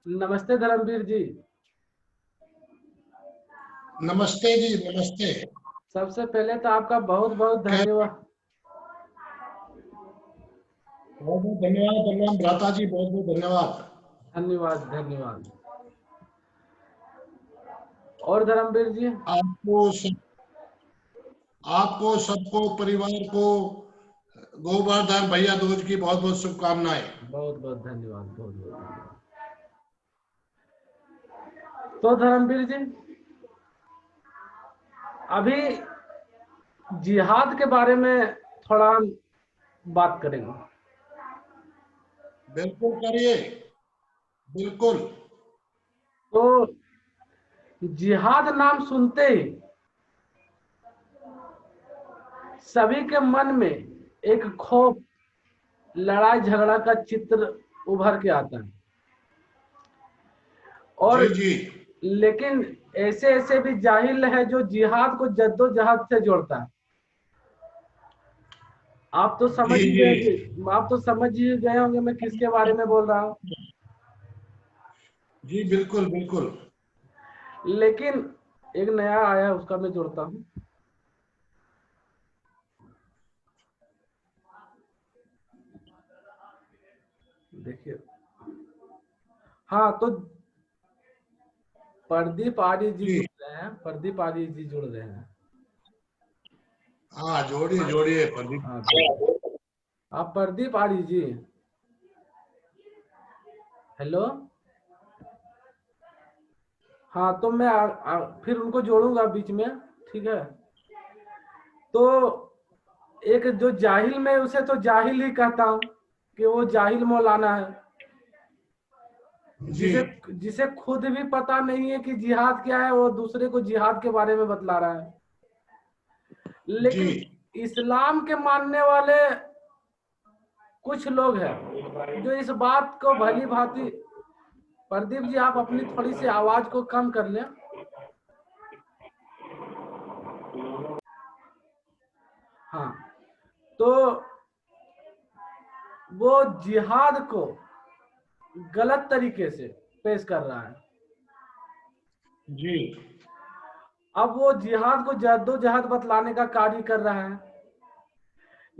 नमस्ते धर्मवीर जी। नमस्ते जी, नमस्ते। सबसे पहले तो आपका बहुत बहुत धन्यवाद। बहुत बहुत धन्यवाद बलराम भ्राता जी, बहुत बहुत धन्यवाद। धन्यवाद धन्यवाद। और धर्मवीर जी, आपको सब, आपको सबको, परिवार को गोवर्धन भैया दूज की बहुत बहुत शुभकामनाएं। बहुत बहुत धन्यवाद, बहुत बहुत धन्यवाद। तो धर्मवीर जी, अभी जिहाद के बारे में थोड़ा बात करेंगे। बिल्कुल करिए, बिल्कुल। तो जिहाद नाम सुनते ही सभी के मन में एक खौफ, लड़ाई झगड़ा का चित्र उभर के आता है। और जी जी लेकिन ऐसे ऐसे भी जाहिल है जो जिहाद को जद्दोजहद से जोड़ता है। आप तो समझ जी ही जी गए कि आप तो समझ ही गए होंगे मैं किसके बारे में बोल रहा हूँ। जी, बिल्कुल बिल्कुल। लेकिन एक नया आया है, उसका मैं जोड़ता हूँ। देखिए, हाँ तो प्रदीप आर्य जी जी जुड़ रहे हैं, प्रदीप आर्य जी जुड़ रहे हैं। हाँ, जोड़िए जोड़िए प्रदीप। हाँ, आप प्रदीप आर्य जी, हेलो। हाँ तो मैं फिर उनको जोड़ूंगा बीच में, ठीक है। तो एक जो जाहिल, मैं उसे तो जाहिल ही कहता हूँ कि वो जाहिल मौलाना है, जी जिसे जिसे खुद भी पता नहीं है कि जिहाद क्या है, वो दूसरे को जिहाद के बारे में बतला रहा है। जी लेकिन इस्लाम के मानने वाले कुछ लोग हैं जो इस बात को भली भांति, प्रदीप जी आप अपनी थोड़ी सी आवाज को कम कर लें। हाँ तो वो जिहाद को गलत तरीके से पेश कर रहा है। जी अब वो जिहाद को जद्दोजहद बतलाने का कार्य कर रहा है।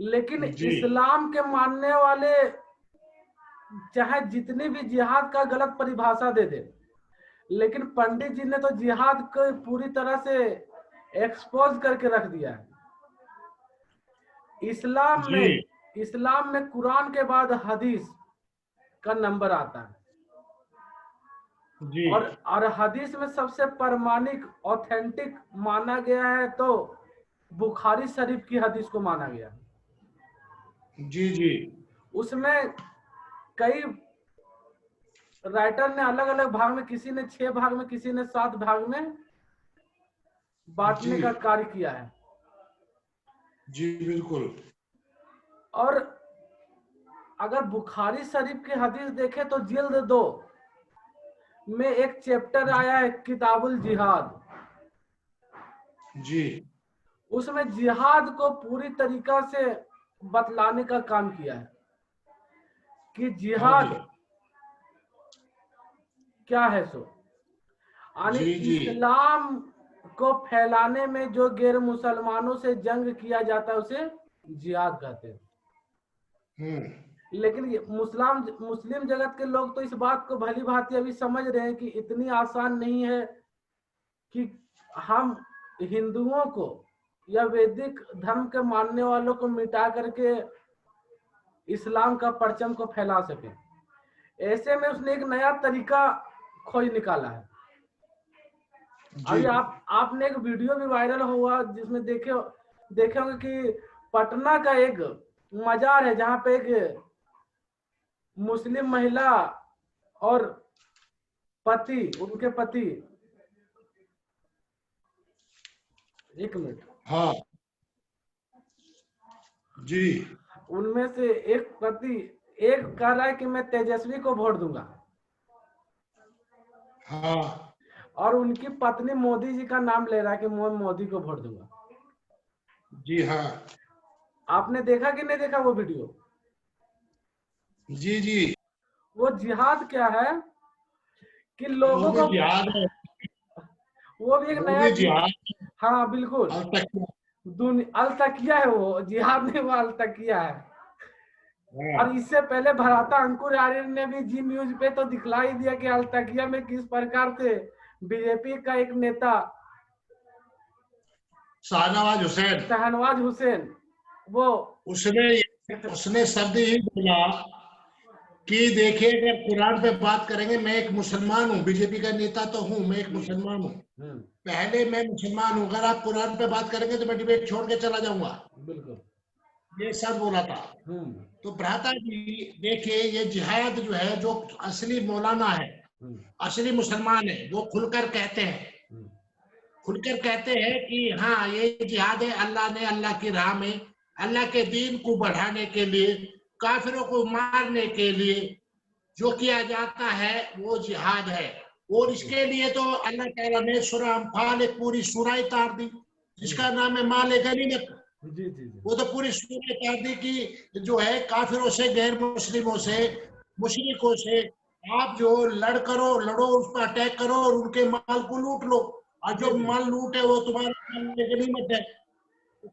लेकिन जी इस्लाम के मानने वाले चाहे जितनी भी जिहाद का गलत परिभाषा दे दे, लेकिन पंडित जी ने तो जिहाद को पूरी तरह से एक्सपोज करके रख दिया है। इस्लाम जी में इस्लाम में कुरान के बाद हदीस का नंबर आता है। जी और हदीस में सबसे प्रमाणिक, ऑथेंटिक माना गया है तो बुखारी शरीफ की हदीस को माना गया है। जी जी उसमें कई राइटर ने अलग अलग भाग में, किसी ने 6 भाग में, किसी ने 7 भाग में बांटने जी का कार्य किया है। जी, बिल्कुल। और अगर बुखारी शरीफ की हदीस देखें तो जिल्द 2 में एक चैप्टर आया है, किताबुल जिहाद। जी उसमें जिहाद को पूरी तरीका से बतलाने का काम किया है कि हाँ जी जिहाद क्या है। सो यानी जी जी इस्लाम को फैलाने में जो गैर मुसलमानों से जंग किया जाता है उसे जिहाद कहते हैं। लेकिन ये मुस्लिम जगत के लोग तो इस बात को भली भांति अभी समझ रहे हैं कि इतनी आसान नहीं है कि हम हिंदुओं को या वैदिक धर्म के मानने वालों को मिटा करके इस्लाम का परचम को फैला सके। ऐसे में उसने एक नया तरीका खोज निकाला है। जी अभी आपने एक वीडियो भी वायरल हुआ जिसमें देखे होंगे कि पटना का एक मजार है जहां पे एक मुस्लिम महिला और उनके पति, एक मिनट, हाँ जी उनमें से एक कह रहा है कि मैं तेजस्वी को वोट दूंगा, हाँ और उनकी पत्नी मोदी जी का नाम ले रहा है कि मैं मोदी को वोट दूंगा। जी हाँ आपने देखा कि नहीं देखा वो वीडियो? जी जी वो जिहाद क्या है कि लोगों वो भी को, जिहाद है, वो भी एक वो नया भी जिहाद हाँ बिल्कुल, अब तक। अलतकिया है, वो जिहाद नहीं, वो अलतकिया है। हाँ, और इससे पहले भराता अंकुर आर्य ने भी जी न्यूज पे तो दिखलाई दिया कि अलतकिया में किस प्रकार से बीजेपी का एक नेता शाहनवाज हुसैन, शहनवाज हुसैन, वो उसने उसने शब्द ही बोला कि देखिए, अगर कुरान पे बात करेंगे, मैं एक मुसलमान हूँ, बीजेपी का नेता तो हूँ, मैं एक मुसलमान हूँ, पहले मैं मुसलमान हूँ, अगर आप कुरान पे बात करेंगे तो मैं डिबेट छोड़ के चला जाऊंगा, बिल्कुल। ये सब बोला था। तो भ्राता जी देखिए, ये जिहाद जो है, जो असली मौलाना है, असली मुसलमान है, वो खुलकर कहते हैं, खुलकर कहते हैं कि हाँ ये जिहाद है, अल्लाह ने अल्लाह की राह में अल्लाह के दीन को बढ़ाने के लिए, काफिरों को मारने के लिए जो किया जाता है वो जिहाद है। और इसके लिए तो अल्लाह ताला ने सूरह अम्फाल एक पूरी सूरह ही तार दी, जिसका नाम है माल गनीमत। जी जी जी। वो तो पूरी सूरह तार दी कि जो है काफिरों से, गैर मुस्लिमों से, मुशरिकों से आप जो लड़ो, उस पर अटैक करो और उनके माल को लूट लो, और जो माल लूट है वो तुम्हारा माल गनीमत है।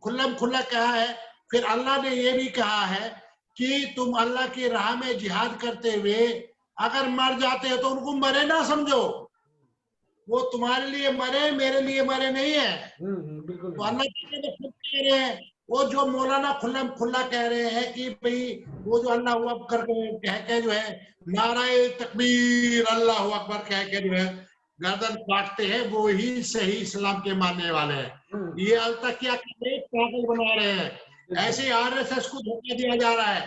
खुल्लम खुल्ला कहा है। फिर अल्लाह ने ये भी कहा है कि तुम अल्लाह की राह में जिहाद करते हुए अगर मर जाते हो तो उनको मरे ना समझो, वो तुम्हारे लिए मरे, मेरे लिए मरे नहीं है। बिल्कुल। तो अल्लाह खुद कह रहे हैं, वो जो मौलाना खुल्लम खुल्ला कह रहे हैं कि भाई वो जो अल्लाह हू अकबर कह के जो है नाराए तकबीर अल्लाह हू अकबर कह के जो है गर्दन काटते हैं, वो ही सही इस्लाम के मानने वाले हैं। ये अलतकिया के एक पागल बना रहे हैं। ऐसे आरएसएस को धोखा दिया जा रहा है।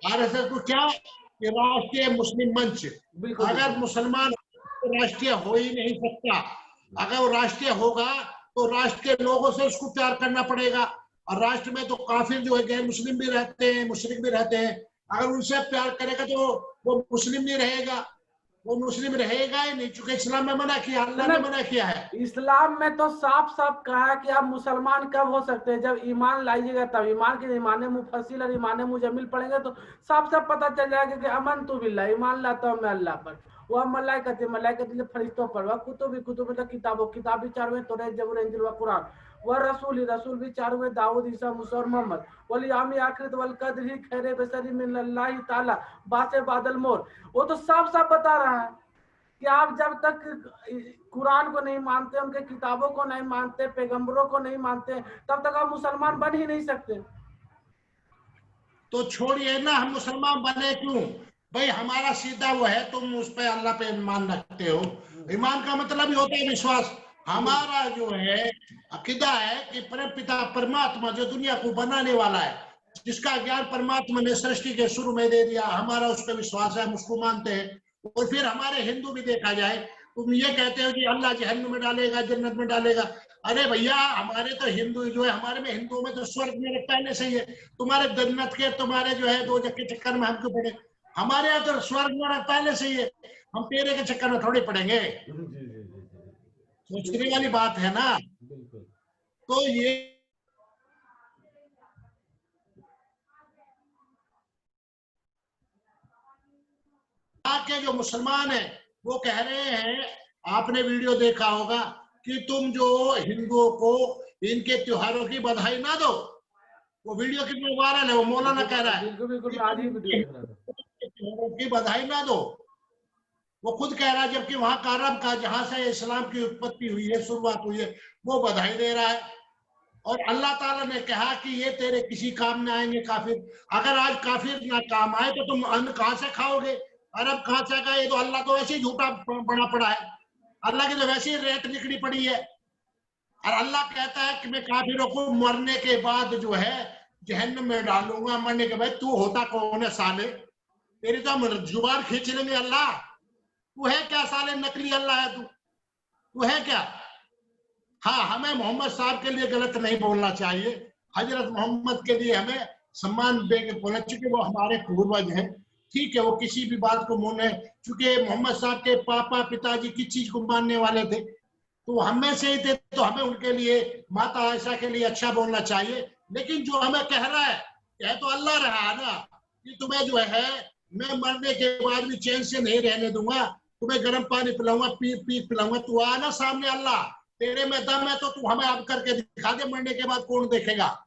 आरएसएस को क्या, कि राष्ट्रीय मुस्लिम मंच, अगर मुसलमान तो राष्ट्रीय हो ही नहीं सकता। अगर वो राष्ट्रीय होगा तो राष्ट्र के लोगों से उसको प्यार करना पड़ेगा, और राष्ट्र में तो काफिर जो है गैर मुस्लिम भी रहते हैं, मुशरिक भी रहते हैं, अगर उनसे प्यार करेगा तो वो मुस्लिम नहीं रहेगा, वो मुस्लिम रहेगा ही नहीं, चूंकि इस्लाम में मना किया, अल्लाह ने मना किया है। इस्लाम में तो साफ साफ कहा है कि आप मुसलमान कब हो सकते हैं, जब ईमान लाइएगा तब। ईमान के ईमान मुफस्सिल और ईमान मुजम्मिल पढ़ेंगे तो साफ साफ पता चल जाएगा कि अमन तू बिल्ला, ईमान लाता हूँ मैं अल्लाह पर, वह मलाइकत फरिश्तों पर, वह कुतुब मतलब किताबों, किताब भी चार हुए, तौरात जबूर इंजील व कुरान, वह रसूल भी चार हुए, दाऊद ईसा मूसा और मोहम्मद, वल यामी आखिरत वल कद्र खैर बसरी मिनल्लाहि ताला बासे बादल मोर। वो तो साफ साफ बता रहा है कि आप जब तक कुरान को नहीं मानते, उनके किताबों को नहीं मानते, पैगंबरों को नहीं मानते, तब तक आप मुसलमान बन ही नहीं सकते। तो छोड़िए ना, हम मुसलमान बने क्यों भाई, हमारा सीधा वो है, तुम उस पे अल्लाह पे ईमान रखते हो। ईमान का मतलब ही होता है विश्वास। हमारा जो है अकीदा है कि परम पिता परमात्मा जो दुनिया को बनाने वाला है, जिसका ज्ञान परमात्मा ने सृष्टि के शुरू में दे दिया, हमारा उस पर विश्वास है, हम उसको मानते हैं। और फिर हमारे हिंदू भी देखा जाए, तुम ये कहते हो कि अल्लाह जहन्नुम में डालेगा, जन्नत में डालेगा। अरे भैया, हमारे तो हिंदू जो है, हमारे में हिंदुओं में तो स्वर्ग में पहले से ही है। तुम्हारे जन्नत के, तुम्हारे जो है दो के चक्कर में हम क्यों पड़े? हमारे यहाँ तो स्वर्ग में पहले से ही है, हम तेरे के चक्कर में थोड़ी पड़ेंगे। सोचने वाली बात है ना। तो ये के जो मुसलमान है वो कह रहे हैं, आपने वीडियो देखा होगा कि तुम जो हिंदुओं को इनके त्योहारों की बधाई ना दो। वो वीडियो कितना वायरल है, वो मौलाना कह रहा है त्योहारों की बधाई ना दो। वो खुद कह रहा है, जबकि वहां का अरब का, जहां से इस्लाम की उत्पत्ति हुई है, शुरुआत हुई है, वो बधाई दे रहा है। और अल्लाह ताला ने कहा कि ये तेरे किसी काम में आएंगे काफिर। अगर आज काफिर ना काम आए तो तुम अन्न कहां से खाओगे? अरब कहां से आएगा? ये तो अल्लाह तो वैसे ही झूठा बना पड़ा है, अल्लाह की तो वैसे ही रेत निकली पड़ी है। और अल्लाह कहता है कि मैं काफिरों को मरने के बाद जो है जहन्नम में डालूंगा। मरने के बाद तू होता कौन है साले? तेरी तो हम जुबान खींच लेंगे। अल्लाह तू है क्या साले? नकली अल्लाह है तू है क्या? हाँ, हमें मोहम्मद साहब के लिए गलत नहीं बोलना चाहिए। हजरत मोहम्मद के लिए हमें सम्मान दे के बोलना, चूंकि वो हमारे पूर्वज हैं। ठीक है, वो किसी भी बात को मोने, चूंकि मोहम्मद साहब के पापा पिताजी किस चीज को मानने वाले थे, तो हम में से ही थे, तो हमें उनके लिए, माता आयशा के लिए अच्छा बोलना चाहिए। लेकिन जो हमें कह रहा है, कह तो अल्लाह रहा है ना कि तुम्हें जो है मैं मरने के बाद भी चैन से नहीं रहने दूंगा। तुम्हें गर्म पानी पिलाऊंगा, पी पिलाऊंगा, तू आ ना सामने, अल्लाह तेरे में दम है तो तू हमें अब करके दिखा दे, मरने के बाद कौन देखेगा?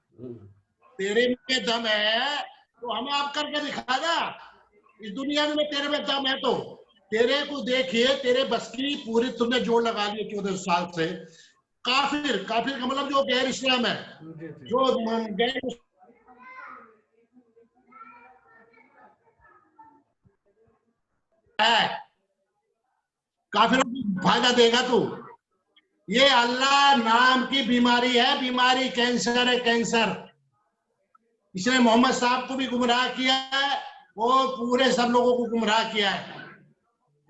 तेरे में दम है तो हमें अब करके दिखा दे, इस दुनिया में तेरे में दम है तो। तेरे को देखिए, तेरे बस की पूरी तुमने जोड़ लगा ली 14 साल से। काफिर, काफिर का मतलब जो गैर इस्लाम है, जो गैर है, काफिरों को फायदा देगा तू। ये अल्लाह नाम की बीमारी है, बीमारी कैंसर है, कैंसर। इसने मोहम्मद साहब को भी गुमराह किया है और पूरे सब लोगों को गुमराह किया है।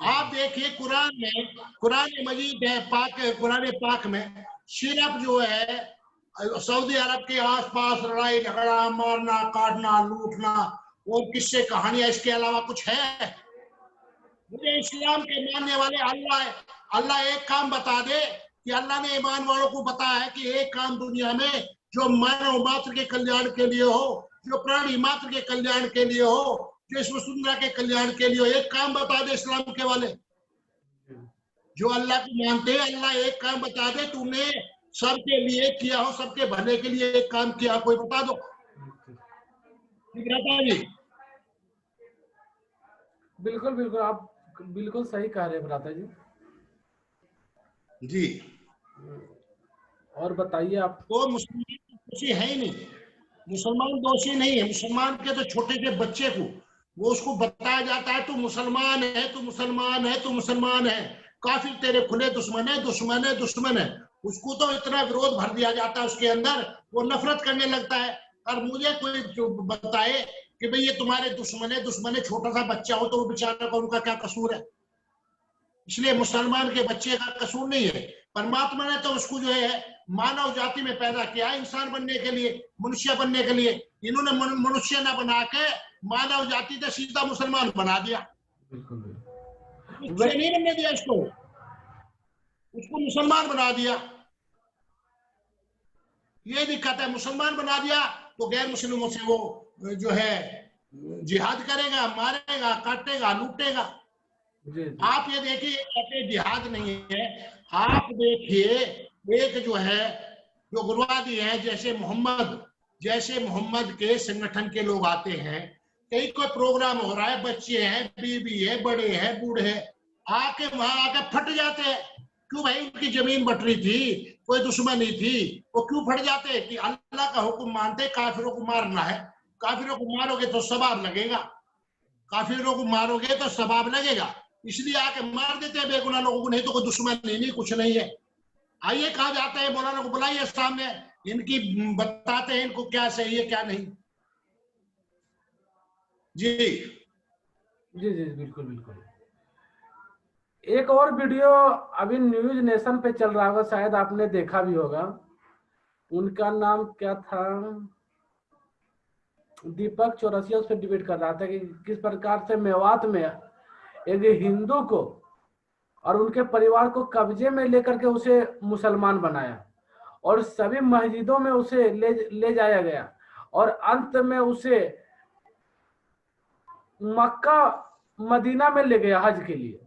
आप देखिए कुरान मजीद है, पाक, कुरान पाक में सिर्फ जो है सऊदी अरब के आसपास लड़ाई झगड़ा, मारना काटना, लूटना और किस्से कहानियां, इसके अलावा कुछ है? मुझे इस्लाम के मानने वाले अल्लाह एक काम बता दे कि अल्लाह ने ईमान वालों को बताया है कि एक काम दुनिया में जो मानव मात्र के कल्याण के लिए हो, जो प्राणी मात्र के कल्याण के लिए हो, जो इस वसुंधरा के कल्याण के लिए हो, एक काम बता दे इस्लाम के वाले जो अल्लाह को मानते हैं। अल्लाह एक काम बता दे, तूने सबके लिए किया हो, सबके भले के लिए एक काम किया, कोई बता दो जी। बिल्कुल बिल्कुल, आप बिल्कुल सही कह रहे हैं भ्राता जी। जी, और बताइए आप। तो मुसलमान दोषी है ही नहीं, मुसलमान दोषी नहीं है। मुसलमान के तो छोटे से बच्चे को वो उसको बताया जाता है तू मुसलमान है, तू मुसलमान है, तू मुसलमान है। काफिर तेरे खुले दुश्मन है, दुश्मन है, दुश्मन है। उसको तो इतना विरोध भर दिया जाता है उसके अंदर, वो नफरत करने लगता है। और मुझे कोई जो बताए कि भाई ये तुम्हारे दुश्मन है, दुश्मन है, छोटा सा बच्चा हो तो वो बेचारा का उनका क्या कसूर है? इसलिए मुसलमान के बच्चे का कसूर नहीं है। परमात्मा ने तो उसको जो है मानव जाति में पैदा किया है, इंसान बनने के लिए, मनुष्य बनने के लिए। इन्होंने मनुष्य ना बना के मानव जाति से सीधा मुसलमान बना दिया। मनुष्य नहीं बनने दिया इसको, उसको मुसलमान बना दिया। ये दिक्कत है, मुसलमान बना दिया तो गैर मुस्लिमों से वो जो है जिहाद करेगा, मारेगा, काटेगा, लूटेगा। आप ये देखिए, कहते जिहाद नहीं है। आप देखिए एक जो है जो उग्रवादी है, जैसे मोहम्मद के संगठन के लोग आते हैं, कहीं कोई प्रोग्राम हो रहा है, बच्चे हैं, बीबी है, बड़े हैं, बूढ़े हैं, आके वहां आके फट जाते हैं। क्यों भाई? उनकी जमीन बट रही थी, कोई दुश्मनी थी, वो क्यों फट जाते? कि अल्लाह का हुक्म मानते, काफिरों को मारना है, काफिरों को मारोगे तो सवाब लगेगा, काफिरों को मारोगे तो सवाब लगेगा, इसलिए आके मार देते हैं बेगुनाह लोगों को। नहीं तो कोई दुश्मनी नहीं, कुछ नहीं है। आइए कहा जाता है, मौलाना को बुलाइए सामने, इनकी बताते हैं इनको क्या सही है क्या नहीं। जी जी जी बिल्कुल बिल्कुल। एक और वीडियो अभी न्यूज नेशन पे चल रहा होगा, शायद आपने देखा भी होगा। उनका नाम क्या था, दीपक चौरसिया उस पर डिबेट कर रहा था कि किस प्रकार से मेवात में एक हिंदू को और उनके परिवार को कब्जे में लेकर के उसे मुसलमान बनाया और सभी मस्जिदों में उसे ले जाया गया और अंत में उसे मक्का मदीना में ले गया हज के लिए।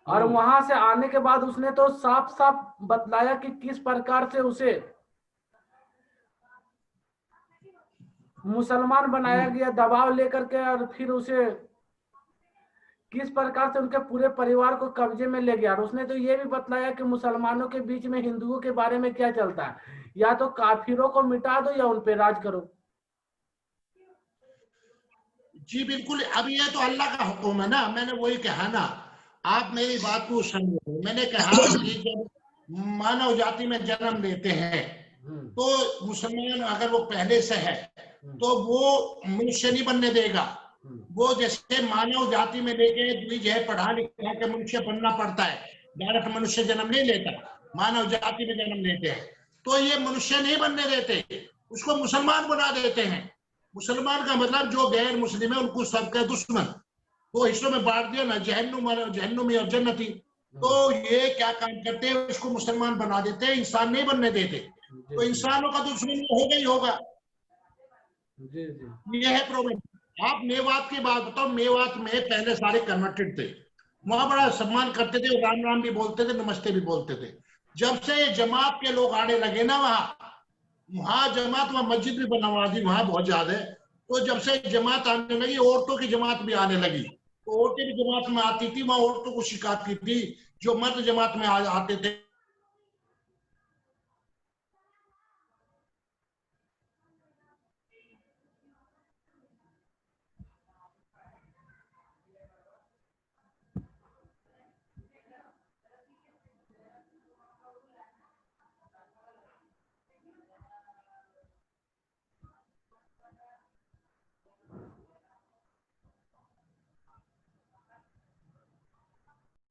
और वहां से आने के बाद उसने तो साफ साफ बतलाया कि किस प्रकार से उसे मुसलमान बनाया गया दबाव लेकर के, और फिर उसे किस प्रकार से उनके पूरे परिवार को कब्जे में ले गया। और उसने तो ये भी बतलाया कि मुसलमानों के बीच में हिंदुओं के बारे में क्या चलता है, या तो काफिरों को मिटा दो या उन पे राज करो। जी बिल्कुल। अब ये तो अल्लाह का हुक्म है ना, मैंने वही कहा ना, आप मेरी बात को समझो। मैंने कहा कि जब मानव जाति में जन्म लेते हैं तो मुसलमान अगर वो पहले से है तो वो मनुष्य नहीं बनने देगा। वो जैसे मानव जाति में लेके जो है पढ़ा लिखा के मनुष्य बनना पड़ता है, डायरेक्ट मनुष्य जन्म नहीं लेता, मानव जाति में जन्म लेते हैं। तो ये मनुष्य नहीं बनने देते, उसको मुसलमान बना देते हैं। मुसलमान का मतलब जो गैर मुस्लिम है उनको सबका दुश्मन, तो हिस्सों में बांट दिया ना, जहन्नुमी और जन्नती। तो ये क्या काम करते हैं, इसको मुसलमान बना देते हैं, इंसान नहीं बनने देते। तो इंसानों का दुश्मन होगा ही होगा, ये है प्रॉब्लम। आप मेवात की बात बताओ, मेवात में पहले सारे कन्वर्टेड थे, वहां बड़ा सम्मान करते थे, राम राम भी बोलते थे, नमस्ते भी बोलते थे। जब से ये जमात के लोग आने लगे ना वहां जमात, वहां मस्जिद भी बनवा दी वहां बहुत ज्यादा है। तो जब से जमात आने लगी, औरतों की जमात भी आने लगी, तो औरतें भी जमात में आती थी, वहां औरतों को शिकायत की थी, जो मर्द जमात में आते थे